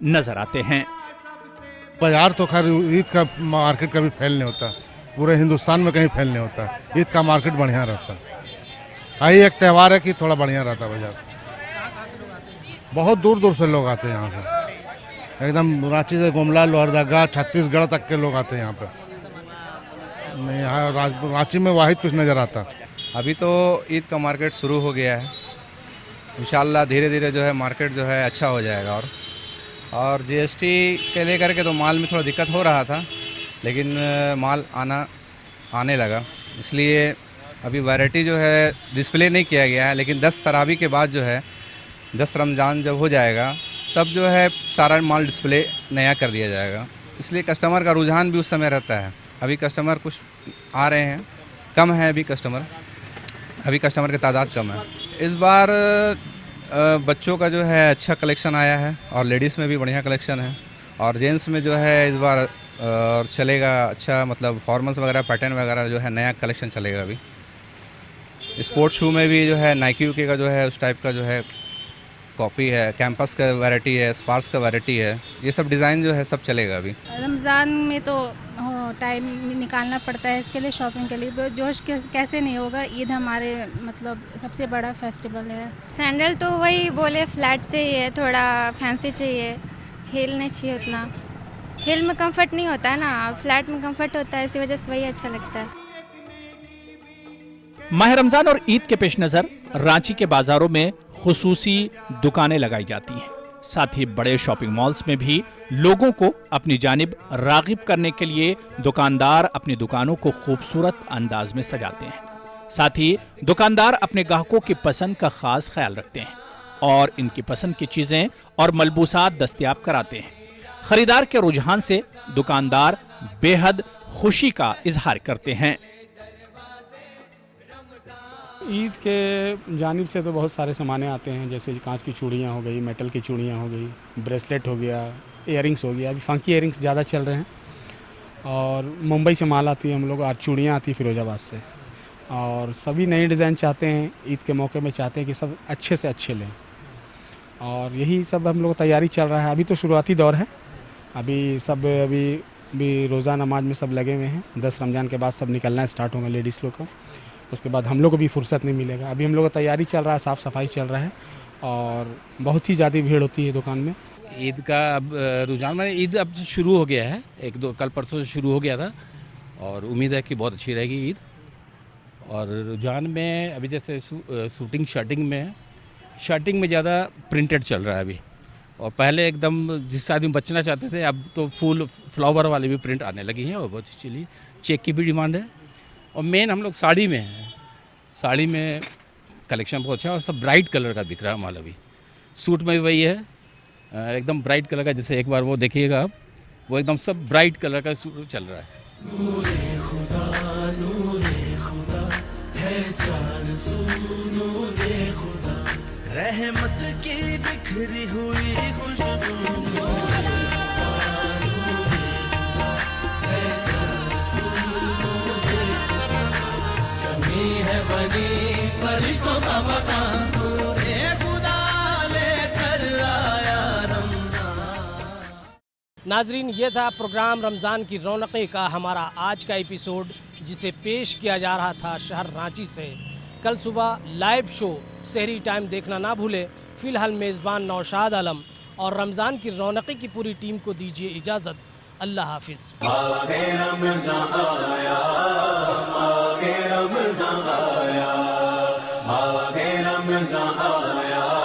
नजर आते हैं। बाजार तो खैर ईद का मार्केट कभी फैल नहीं होता, पूरे हिंदुस्तान में कहीं फैल नहीं होता। ईद का मार्केट बढ़िया रहता है। यही एक त्यौहार है कि थोड़ा बढ़िया रहता है बाजार। बहुत दूर दूर से लोग आते हैं यहाँ से, एकदम रांची से गुमला, लोहरदगा, छत्तीसगढ़ तक के लोग आते हैं यहाँ पे। नहीं, यहाँ रांची में वाहिद कुछ नज़र आता। अभी तो ईद का मार्केट शुरू हो गया है, इंशाल्लाह धीरे धीरे जो है मार्केट जो है अच्छा हो जाएगा। और जीएसटी के लेकर के तो माल में थोड़ा दिक्कत हो रहा था, लेकिन माल आने लगा, इसलिए अभी वैरायटी जो है डिस्प्ले नहीं किया गया है। लेकिन 10 तरावी के बाद जो है 10 रमज़ान जब हो जाएगा तब जो है सारा माल डिस्प्ले नया कर दिया जाएगा, इसलिए कस्टमर का रुझान भी उस समय रहता है। अभी कस्टमर कुछ आ रहे हैं, कम है अभी कस्टमर की तादाद कम है। इस बार बच्चों का जो है अच्छा कलेक्शन आया है और लेडीज़ में भी बढ़िया कलेक्शन है और जेंट्स में जो है इस बार और चलेगा अच्छा, मतलब फॉर्मल्स वगैरह पैटर्न वगैरह जो है नया कलेक्शन चलेगा अभी। स्पोर्ट्स शू में भी जो है नाइकी का जो है उस टाइप का जो है कॉपी है, कैंपस का वैरायटी है, स्पार्क्स का वैरायटी है, ये सब डिज़ाइन जो है सब चलेगा अभी। रमज़ान में तो टाइम निकालना पड़ता है इसके लिए, शॉपिंग के लिए। जोश कैसे नहीं होगा, ईद हमारे मतलब सबसे बड़ा फेस्टिवल है। सैंडल तो वही बोले फ्लैट चाहिए, थोड़ा फैंसी चाहिए, हील नहीं चाहिए उतना। हील में कंफर्ट नहीं होता है ना, फ्लैट में कंफर्ट होता है, इसी वजह से वही अच्छा लगता है। माह रमजान और ईद के पेश नज़र रांची के बाजारों में खुसूसी दुकानें लगाई जाती हैं। साथ ही बड़े शॉपिंग मॉल्स में भी लोगों को अपनी जानिब रागिब करने के लिए दुकानदार अपनी दुकानों को खूबसूरत अंदाज में सजाते हैं। साथ ही दुकानदार अपने ग्राहकों की पसंद का खास ख्याल रखते हैं और इनकी पसंद की चीजें और मलबूसात दस्तयाब कराते हैं। खरीदार के रुझान से दुकानदार बेहद खुशी का इजहार करते हैं। ईद के जानिब से तो बहुत सारे सामानें आते हैं, जैसे कांच की चूड़ियाँ हो गई, मेटल की चूड़ियाँ हो गई, ब्रेसलेट हो गया, इयरिंग्स हो गया। अभी फंकी इयरिंग्स ज़्यादा चल रहे हैं और मुंबई से माल आती है हम लोग, और चूड़ियाँ आती है फिरोजाबाद से। और सभी नए डिज़ाइन चाहते हैं, ईद के मौके में चाहते हैं कि सब अच्छे से अच्छे लें और यही सब हम लोग तैयारी चल रहा है। अभी तो शुरुआती दौर है, अभी रोज़ा नमाज में सब लगे हुए हैं। 10 रमज़ान के बाद सब निकलना स्टार्ट होगा लेडीज़ लोग का, उसके बाद हम लोग को भी फुर्सत नहीं मिलेगा। अभी हम लोग का तैयारी चल रहा है, साफ़ सफाई चल रहा है और बहुत ही ज़्यादा भीड़ होती है दुकान में। ईद का अब रुझान में ईद अब शुरू हो गया है, 1-2 कल परसों से शुरू हो गया था और उम्मीद है कि बहुत अच्छी रहेगी ईद। और रुझान में अभी जैसे शूटिंग शर्टिंग में ज़्यादा प्रिंटेड चल रहा है अभी, और पहले एकदम जिस आदमी बचना चाहते थे अब तो फुल फ्लावर वाले भी प्रिंट आने लगी हैं और बहुत चलिए चेक की भी डिमांड है। और मेन हम लोग साड़ी में हैं, साड़ी में कलेक्शन बहुत अच्छा है और सब ब्राइट कलर का दिख रहा है माल। अभी सूट में भी वही है, एकदम ब्राइट कलर का, जैसे एक बार वो देखिएगा आप, वो एकदम सब ब्राइट कलर का सूट चल रहा है। नूरे खुदा है चार सू, नूरे खुदा रहमत की बिखरी हुई खुशबू। फरिश्तों का मकान नूरे खुदा लेकर आया रमज़ान। नाजरीन, ये था प्रोग्राम रमज़ान की रौनक़ें का हमारा आज का एपिसोड, जिसे पेश किया जा रहा था शहर रांची से। कल सुबह लाइव शो सहरी टाइम देखना ना भूले। फ़िलहाल मेज़बान नौशाद आलम और रमज़ान की रौनक़ें की पूरी टीम को दीजिए इजाज़त। अल्लाह हाफिज़। आगे रमज़ान आया, आगे रमज़ान आया, आगे रमज़ान आया।